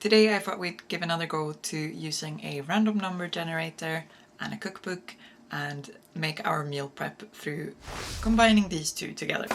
Today I thought we'd give another go to using a random number generator and a cookbook and make our meal prep through combining these two together.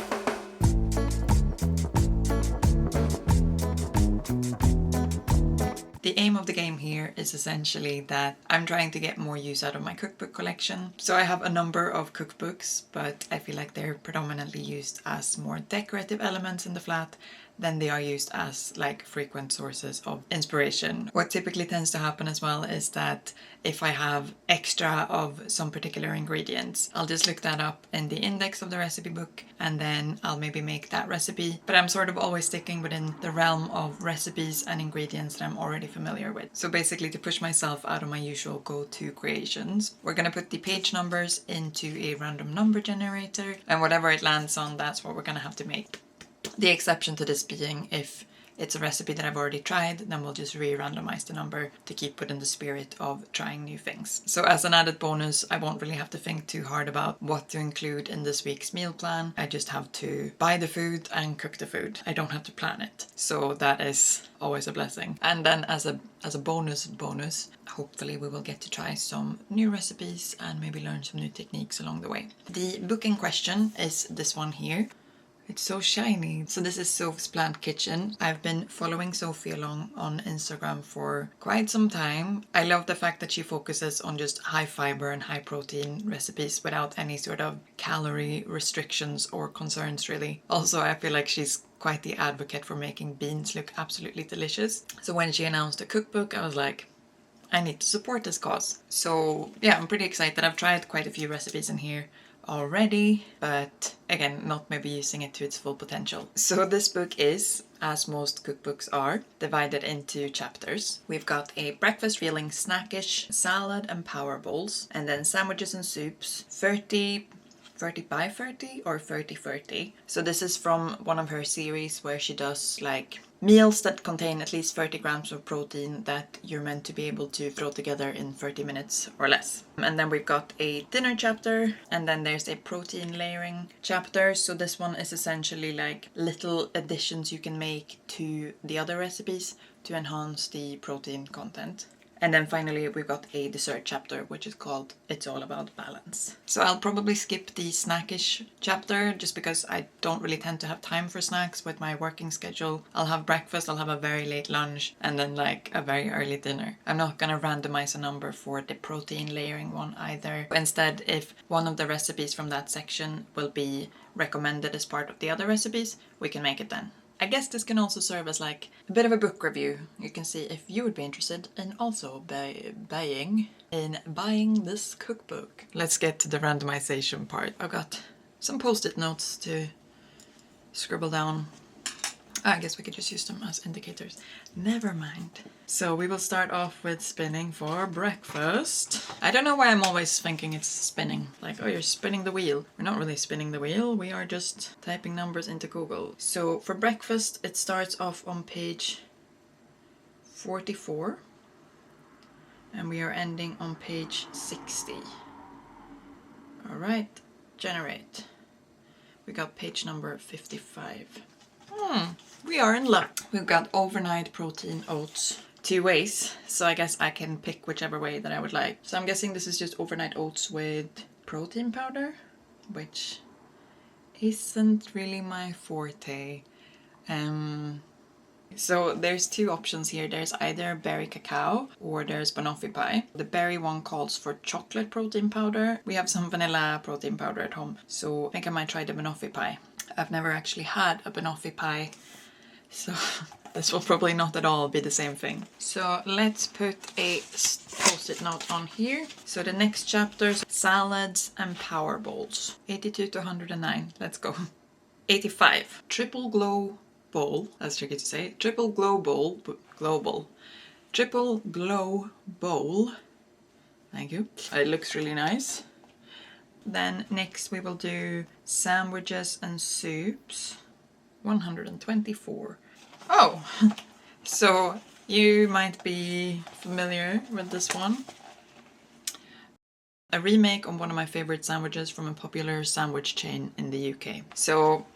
The aim of the game here is essentially that I'm trying to get more use out of my cookbook collection. So I have a number of cookbooks, but I feel like they're predominantly used as more decorative elements in the flat than they are used as like frequent sources of inspiration. What typically tends to happen as well is that if I have extra of some particular ingredients, I'll just look that up in the index of the recipe book and then I'll maybe make that recipe. But I'm sort of always sticking within the realm of recipes and ingredients that I'm already familiar with. So basically, to push myself out of my usual go-to creations, we're gonna put the page numbers into a random number generator, and whatever it lands on, that's what we're gonna have to make. The exception to this being if it's a recipe that I've already tried, then we'll just re-randomize the number to keep within the spirit of trying new things. So as an added bonus, I won't really have to think too hard about what to include in this week's meal plan. I just have to buy the food and cook the food. I don't have to plan it. So that is always a blessing. And then as a bonus, hopefully we will get to try some new recipes and maybe learn some new techniques along the way. The book in question is this one here. It's so shiny. So this is Soph's Plant Kitchen. I've been following Sophie along on Instagram for quite some time. I love the fact that she focuses on just high fiber and high protein recipes without any sort of calorie restrictions or concerns really. Also, I feel like she's quite the advocate for making beans look absolutely delicious. So when she announced a cookbook, I was like, I need to support this cause. So yeah, I'm pretty excited. I've tried quite a few recipes in here already, but again, not maybe using it to its full potential. So this book is, as most cookbooks are, divided into chapters. We've got a breakfast feeling snackish, salad and power bowls, and then sandwiches and soups, 30 by 30 or 30-30. So this is from one of her series where she does like meals that contain at least 30 grams of protein that you're meant to be able to throw together in 30 minutes or less. And then we've got a dinner chapter, and then there's a protein layering chapter. So this one is essentially like little additions you can make to the other recipes to enhance the protein content. And then finally we've got a dessert chapter, which is called It's All About Balance. So I'll probably skip the snackish chapter just because I don't really tend to have time for snacks with my working schedule. I'll have breakfast, I'll have a very late lunch, and then like a very early dinner. I'm not gonna randomize a number for the protein layering one either. Instead, if one of the recipes from that section will be recommended as part of the other recipes, we can make it then. I guess this can also serve as like a bit of a book review. You can see if you would be interested in also buying this cookbook. Let's get to the randomization part. I've got some post-it notes to scribble down. I guess we could just use them as indicators. Never mind. So we will start off with spinning for breakfast. I don't know why I'm always thinking it's spinning. Like, oh, you're spinning the wheel. We're not really spinning the wheel. We are just typing numbers into Google. So for breakfast, it starts off on page 44. And we are ending on page 60. All right, generate. We got page number 55. We are in luck. We've got overnight protein oats. 2 ways, so I guess I can pick whichever way that I would like. So I'm guessing this is just overnight oats with protein powder, which isn't really my forte. So there's 2 options here. There's either berry cacao or there's banoffee pie. The berry one calls for chocolate protein powder. We have some vanilla protein powder at home, so I think I might try the banoffee pie. I've never actually had a banoffee pie, so this will probably not at all be the same thing. So let's put a post-it note on here. So the next chapters, salads and power bowls. 82 to 109, let's go. 85, triple glow bowl, that's tricky to say. Triple glow bowl, triple glow bowl. Thank you. It looks really nice. Then next we will do sandwiches and soups. 124. Oh, so you might be familiar with this one. A remake on one of my favorite sandwiches from a popular sandwich chain in the UK. So,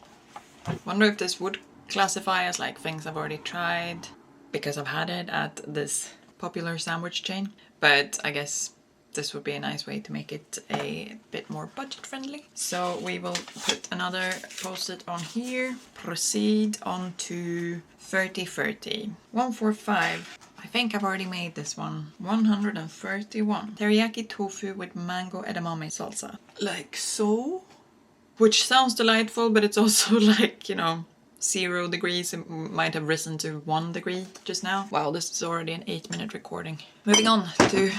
wonder if this would classify as like things I've already tried. because I've had it at this popular sandwich chain, but I guess this would be a nice way to make it a bit more budget friendly. So we will put another post-it on here. Proceed on to 30/30. 145. I think I've already made this one. 131. Teriyaki tofu with mango edamame salsa. Like so. Which sounds delightful, but it's also like, you know, 0 degrees. It might have risen to 1 degree just now. Wow, this is already an 8-minute recording. Moving on to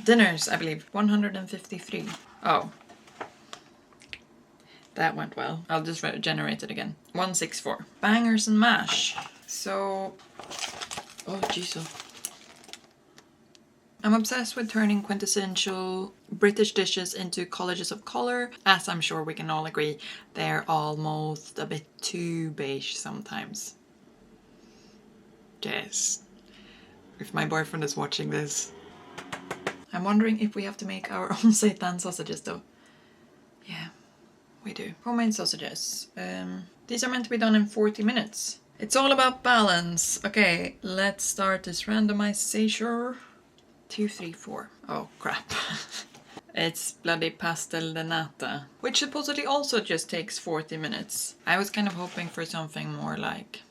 dinners, I believe. 153. Oh. That went well. I'll just generate it again. 164. Bangers and mash. So... oh, Jesus. I'm obsessed with turning quintessential British dishes into collages of colour. As I'm sure we can all agree, they're almost a bit too beige sometimes. Yes. If my boyfriend is watching this. I'm wondering if we have to make our own seitan sausages though. Yeah, we do. Homemade sausages. These are meant to be done in 40 minutes. It's all about balance. Okay, let's start this randomization. 2, 3, 4. Oh crap. It's bloody pastel de nata, which supposedly also just takes 40 minutes. I was kind of hoping for something more like...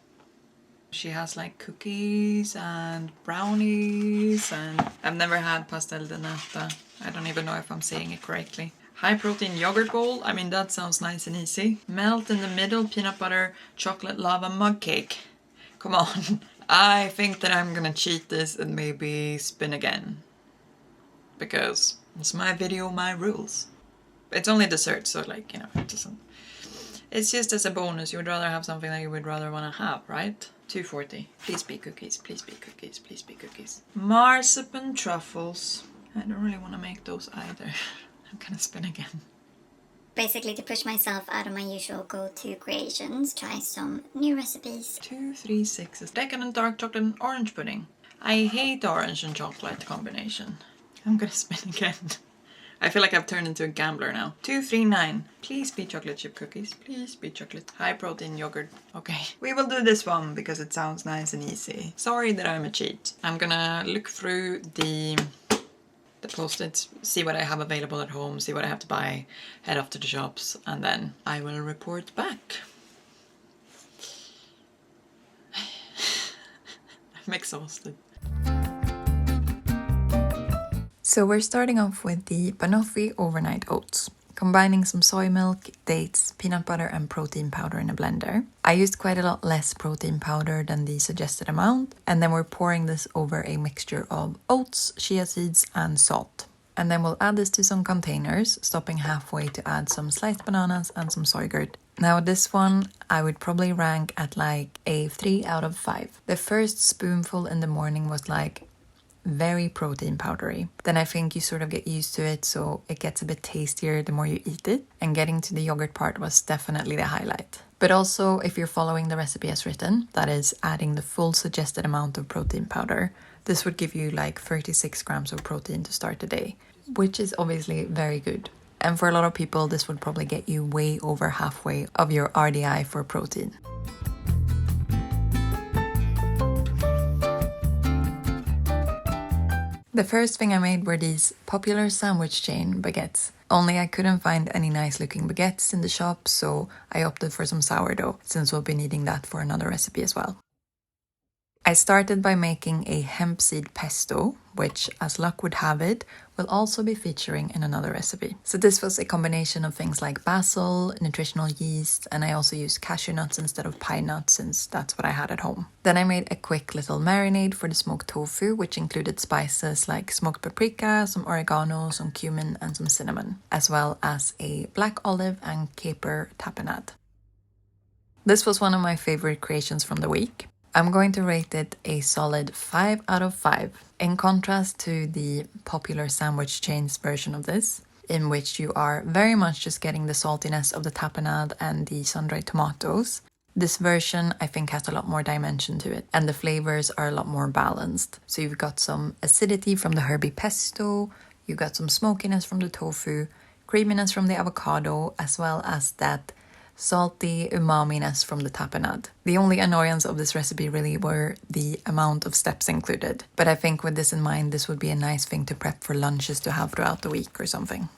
she has like cookies and brownies, and I've never had pastel de nata. I don't even know if I'm saying it correctly. High protein yogurt bowl. I mean, that sounds nice and easy. Melt in the middle peanut butter chocolate lava mug cake. Come on. I think that I'm gonna cheat this and maybe spin again. Because it's my video, my rules. It's only dessert, so like, you know, it doesn't... it's just as a bonus. You would rather have something that you would rather want to have, right? 240. Please be cookies, please be cookies, please be cookies. Marzipan truffles. I don't really want to make those either. I'm gonna spin again. Basically, to push myself out of my usual go-to creations, try some new recipes. 2, 3, 6. Decadent dark chocolate and orange pudding. I hate orange and chocolate combination. I'm gonna spin again. I feel like I've turned into a gambler now. 2, 3, 9. Please be chocolate chip cookies. Please be chocolate. High protein yogurt. Okay. We will do this one because it sounds nice and easy. Sorry that I'm a cheat. I'm gonna look through the post-its, see what I have available at home, see what I have to buy, head off to the shops, and then I will report back. I'm exhausted. So we're starting off with the banoffee overnight oats, combining some soy milk, dates, peanut butter and protein powder in a blender. I used quite a lot less protein powder than the suggested amount, and then we're pouring this over a mixture of oats, chia seeds and salt. And then we'll add this to some containers, stopping halfway to add some sliced bananas and some yoghurt. Now this one I would probably rank at like a 3 out of 5. The first spoonful in the morning was like very protein powdery. Then I think you sort of get used to it, so it gets a bit tastier the more you eat it. And getting to the yogurt part was definitely the highlight. But also, if you're following the recipe as written, that is adding the full suggested amount of protein powder, this would give you like 36 grams of protein to start the day, which is obviously very good. And for a lot of people, this would probably get you way over halfway of your RDI for protein. The first thing I made were these popular sandwich chain baguettes. Only I couldn't find any nice looking baguettes in the shop, so I opted for some sourdough, since we'll be needing that for another recipe as well. I started by making a hemp seed pesto, which, as luck would have it, will also be featuring in another recipe. So this was a combination of things like basil, nutritional yeast, and I also used cashew nuts instead of pine nuts, since that's what I had at home. Then I made a quick little marinade for the smoked tofu, which included spices like smoked paprika, some oregano, some cumin, and some cinnamon, as well as a black olive and caper tapenade. This was one of my favorite creations from the week. I'm going to rate it a solid 5 out of 5, in contrast to the popular sandwich chains version of this, in which you are very much just getting the saltiness of the tapenade and the sun-dried tomatoes. This version, I think, has a lot more dimension to it, and the flavors are a lot more balanced. So you've got some acidity from the herby pesto, you've got some smokiness from the tofu, creaminess from the avocado, as well as that salty umaminess from the tapenade. The only annoyance of this recipe really were the amount of steps included. But I think with this in mind, this would be a nice thing to prep for lunches to have throughout the week or something.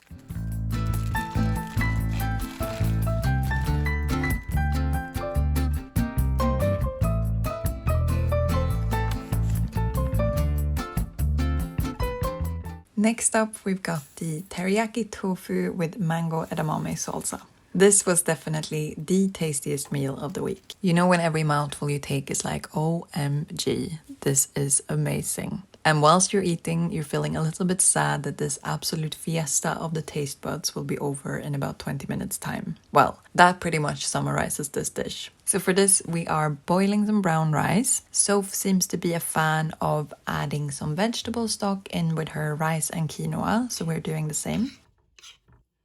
Next up, we've got the teriyaki tofu with mango edamame salsa. This was definitely the tastiest meal of the week. You know when every mouthful you take is like, OMG, this is amazing. And whilst you're eating, you're feeling a little bit sad that this absolute fiesta of the taste buds will be over in about 20 minutes time. Well, that pretty much summarizes this dish. So for this, we are boiling some brown rice. Soph seems to be a fan of adding some vegetable stock in with her rice and quinoa, so we're doing the same.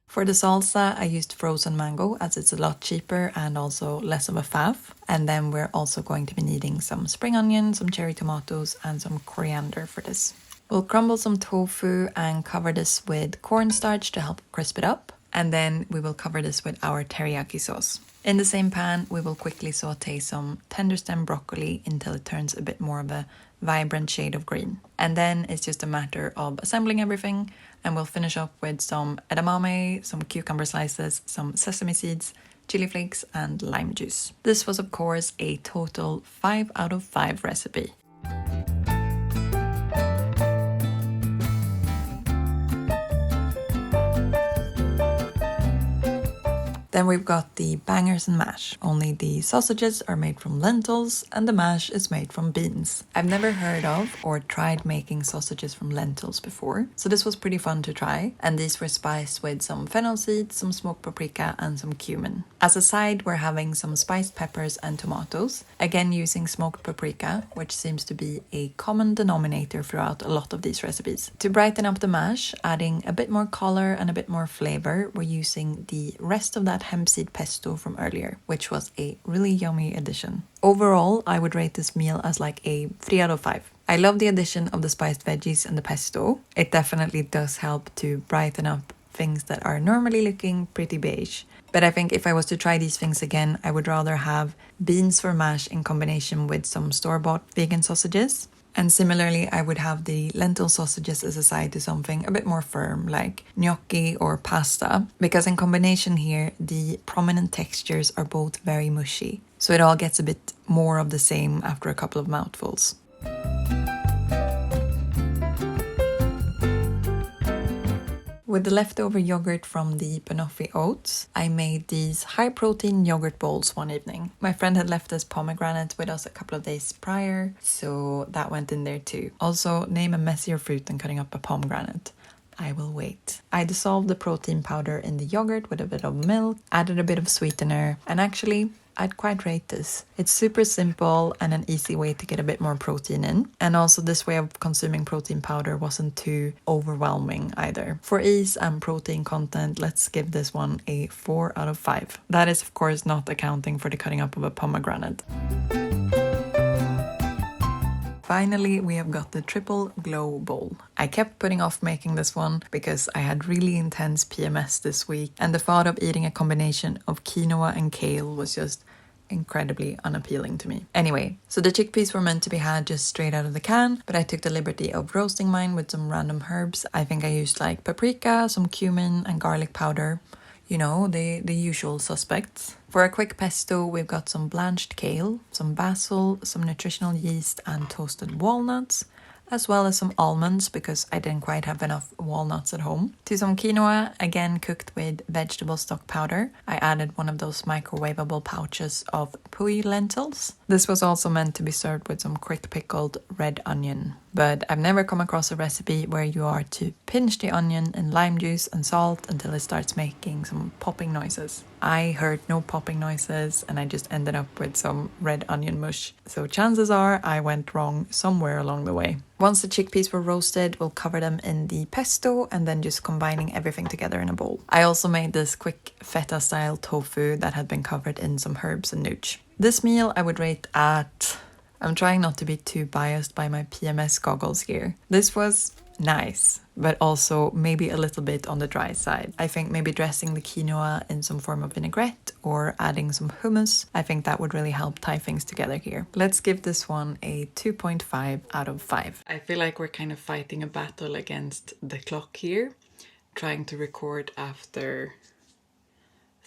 For the salsa, I used frozen mango as it's a lot cheaper and also less of a faff. And then we're also going to be needing some spring onion, some cherry tomatoes, and some coriander for this. We'll crumble some tofu and cover this with cornstarch to help crisp it up. And then we will cover this with our teriyaki sauce. In the same pan, we will quickly saute some tender stem broccoli until it turns a bit more of a vibrant shade of green. And then it's just a matter of assembling everything, and we'll finish up with some edamame, some cucumber slices, some sesame seeds, chili flakes, and lime juice. This was of course a total 5 out of 5 recipe. Then we've got the bangers and mash. Only the sausages are made from lentils and the mash is made from beans. I've never heard of or tried making sausages from lentils before, so this was pretty fun to try. And these were spiced with some fennel seeds, some smoked paprika, and some cumin. As a side, we're having some spiced peppers and tomatoes, again using smoked paprika, which seems to be a common denominator throughout a lot of these recipes. To brighten up the mash, adding a bit more color and a bit more flavor, we're using the rest of that hemp seed pesto from earlier, which was a really yummy addition. Overall, I would rate this meal as like a 3 out of 5. I love the addition of the spiced veggies and the pesto. It definitely does help to brighten up things that are normally looking pretty beige. But I think if I was to try these things again, I would rather have beans for mash in combination with some store-bought vegan sausages. And similarly, I would have the lentil sausages as a side to something a bit more firm, like gnocchi or pasta, because in combination here, the prominent textures are both very mushy. So it all gets a bit more of the same after a couple of mouthfuls. With the leftover yogurt from the banoffee oats, I made these high-protein yogurt bowls one evening. My friend had left us pomegranate with us a couple of days prior, so that went in there too. Also, name a messier fruit than cutting up a pomegranate. I will wait. I dissolved the protein powder in the yogurt with a bit of milk, added a bit of sweetener, and actually, I'd quite rate this. It's super simple and an easy way to get a bit more protein in. And also this way of consuming protein powder wasn't too overwhelming either. For ease and protein content, let's give this one a 4 out of 5. That is of course not accounting for the cutting up of a pomegranate. Finally, we have got the triple glow bowl. I kept putting off making this one because I had really intense PMS this week, and the thought of eating a combination of quinoa and kale was just incredibly unappealing to me. Anyway, so the chickpeas were meant to be had just straight out of the can, but I took the liberty of roasting mine with some random herbs. I think I used like paprika, some cumin, and garlic powder. You know, the usual suspects. For a quick pesto, we've got some blanched kale, some basil, some nutritional yeast, and toasted walnuts, as well as some almonds because I didn't quite have enough walnuts at home. To some quinoa, again cooked with vegetable stock powder, I added one of those microwavable pouches of pui lentils. This was also meant to be served with some quick pickled red onion. But I've never come across a recipe where you are to pinch the onion in lime juice and salt until it starts making some popping noises. I heard no popping noises and I just ended up with some red onion mush. So chances are I went wrong somewhere along the way. Once the chickpeas were roasted, we'll cover them in the pesto and then just combining everything together in a bowl. I also made this quick feta style tofu that had been covered in some herbs and nooch. This meal I would rate at... I'm trying not to be too biased by my PMS goggles here. This was nice, but also maybe a little bit on the dry side. I think maybe dressing the quinoa in some form of vinaigrette or adding some hummus, I think that would really help tie things together here. Let's give this one a 2.5 out of 5. I feel like we're kind of fighting a battle against the clock here, trying to record after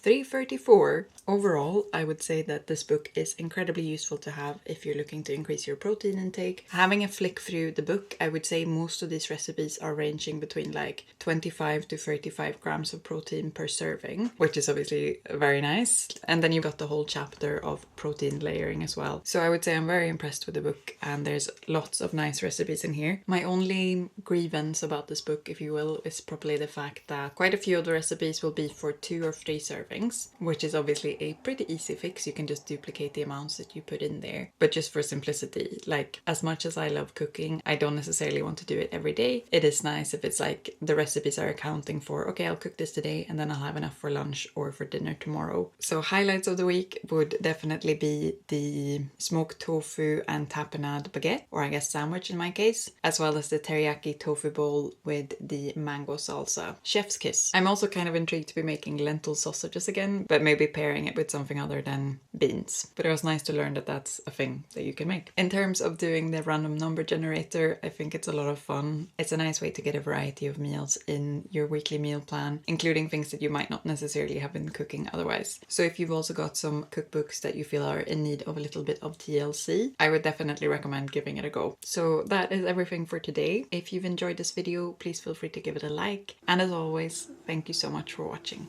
3:34. Overall, I would say that this book is incredibly useful to have if you're looking to increase your protein intake. Having a flick through the book, I would say most of these recipes are ranging between like 25 to 35 grams of protein per serving, which is obviously very nice. And then you've got the whole chapter of protein layering as well. So I would say I'm very impressed with the book, and there's lots of nice recipes in here. My only grievance about this book, if you will, is probably the fact that quite a few of the recipes will be for 2 or 3 servings, which is obviously a pretty easy fix. You can just duplicate the amounts that you put in there. But just for simplicity, like as much as I love cooking, I don't necessarily want to do it every day. It is nice if it's like the recipes are accounting for, okay, I'll cook this today and then I'll have enough for lunch or for dinner tomorrow. So highlights of the week would definitely be the smoked tofu and tapenade baguette, or I guess sandwich in my case, as well as the teriyaki tofu bowl with the mango salsa. Chef's kiss. I'm also kind of intrigued to be making lentil sausages again, but maybe pairing it with something other than beans. But it was nice to learn that that's a thing that you can make. In terms of doing the random number generator, I think it's a lot of fun. It's a nice way to get a variety of meals in your weekly meal plan, including things that you might not necessarily have been cooking otherwise. So if you've also got some cookbooks that you feel are in need of a little bit of TLC, I would definitely recommend giving it a go. So that is everything for today. If you've enjoyed this video, please feel free to give it a like. And as always, thank you so much for watching.